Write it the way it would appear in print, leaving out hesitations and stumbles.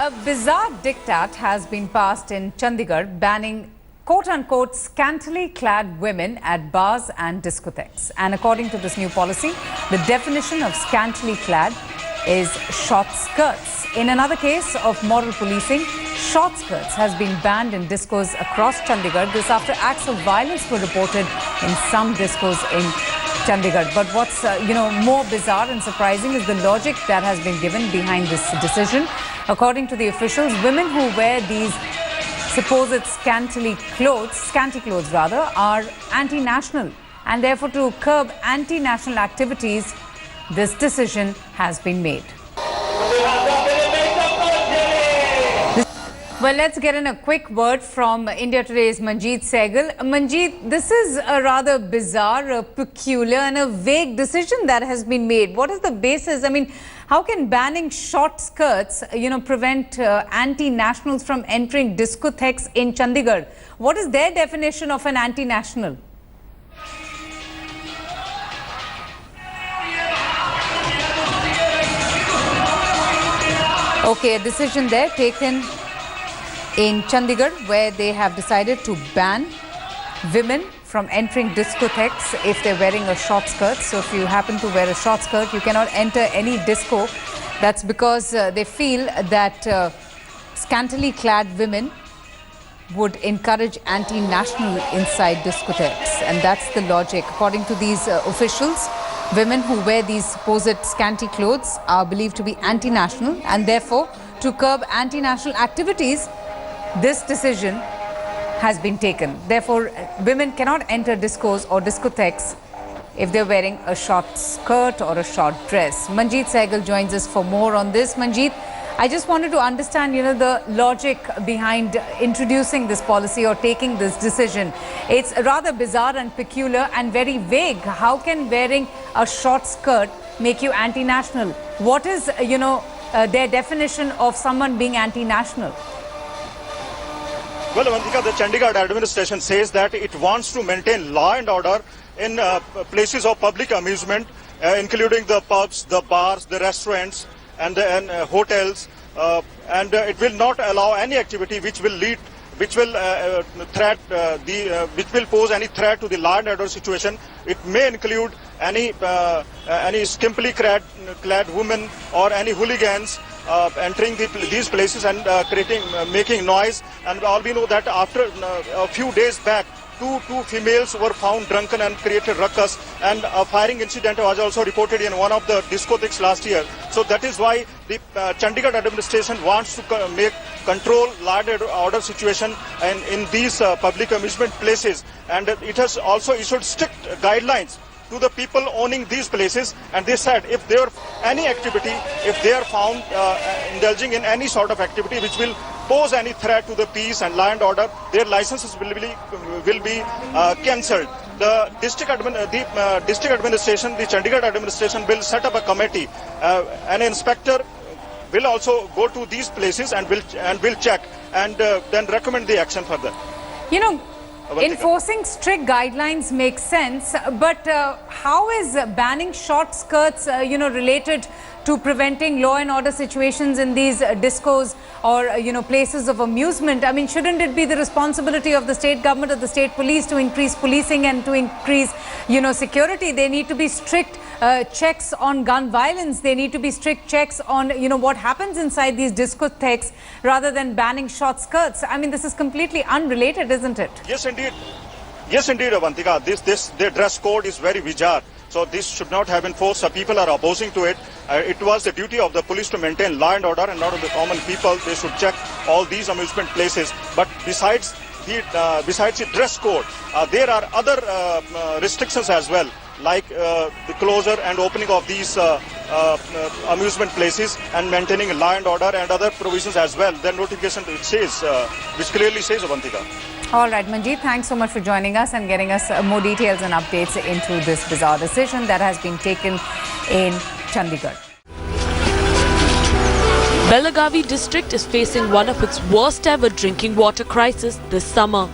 A bizarre diktat has been passed in Chandigarh banning quote-unquote scantily clad women at bars and discotheques. And according to this new policy, the definition of scantily clad is short skirts. In another case of moral policing, short skirts has been banned in discos across Chandigarh. This after acts of violence were reported in some discos in Chandigarh. But what's more bizarre and surprising is the logic that has been given behind this decision. According to the officials, women who wear these supposed scanty clothes are anti-national, and therefore to curb anti-national activities, this decision has been made. Well, let's get in a quick word from India Today's Manjeet Sehgal. Manjeet, this is a rather bizarre, peculiar and a vague decision that has been made. What is the basis? I mean, how can banning short skirts, prevent anti-nationals from entering discotheques in Chandigarh? What is their definition of an anti-national? Okay, a decision there taken in Chandigarh, where they have decided to ban women from entering discotheques if they're wearing a short skirt. So if you happen to wear a short skirt, you cannot enter any disco. That's because they feel that scantily clad women would encourage anti-national inside discotheques. And that's the logic. According to these officials, women who wear these supposed scanty clothes are believed to be anti-national, and therefore to curb anti-national activities, this decision has been taken. Therefore, women cannot enter discos or discotheques if they're wearing a short skirt or a short dress. Manjeet Sehgal joins us for more on this. Manjeet, I just wanted to understand, the logic behind introducing this policy or taking this decision. It's rather bizarre and peculiar and very vague. How can wearing a short skirt make you anti-national? What is, their definition of someone being anti-national? Well, Avantika, the Chandigarh administration says that it wants to maintain law and order in places of public amusement, including the pubs, the bars, the restaurants, and hotels, and it will not allow any activity which will pose any threat to the law and order situation. It may include any skimpily clad women or any hooligans entering these places and making noise. And all we know that after a few days back, two females were found drunken and created ruckus, and a firing incident was also reported in one of the discotheques last year. So that is why the Chandigarh administration wants to control law and order situation in these public amusement places, and it has also issued strict guidelines to the people owning these places. And they said if they are found indulging in any sort of activity which will pose any threat to the peace and law and order, their licenses will be cancelled. The district administration, the Chandigarh administration, will set up a committee. An inspector will also go to these places and will check and then recommend the action further. Enforcing strict guidelines makes sense, but how is banning short skirts, related to preventing law and order situations in these discos or, places of amusement? I mean, shouldn't it be the responsibility of the state government or the state police to increase policing and to increase, security? They need to be strict checks on gun violence. They need to be strict checks on, what happens inside these discotheques rather than banning short skirts. I mean, this is completely unrelated, isn't it? Yes, indeed. Yes, indeed, Avantika. Their dress code is very bizarre. So this should not have been forced. People are opposing to it. It was the duty of the police to maintain law and order, and not of the common people. They should check all these amusement places. But besides the dress code, there are other restrictions as well, like the closure and opening of these amusement places and maintaining law and order and other provisions as well. Their notification which clearly says, Avantika. All right, Manjeet, thanks so much for joining us and getting us more details and updates into this bizarre decision that has been taken in Chandigarh. Belagavi district is facing one of its worst ever drinking water crisis this summer.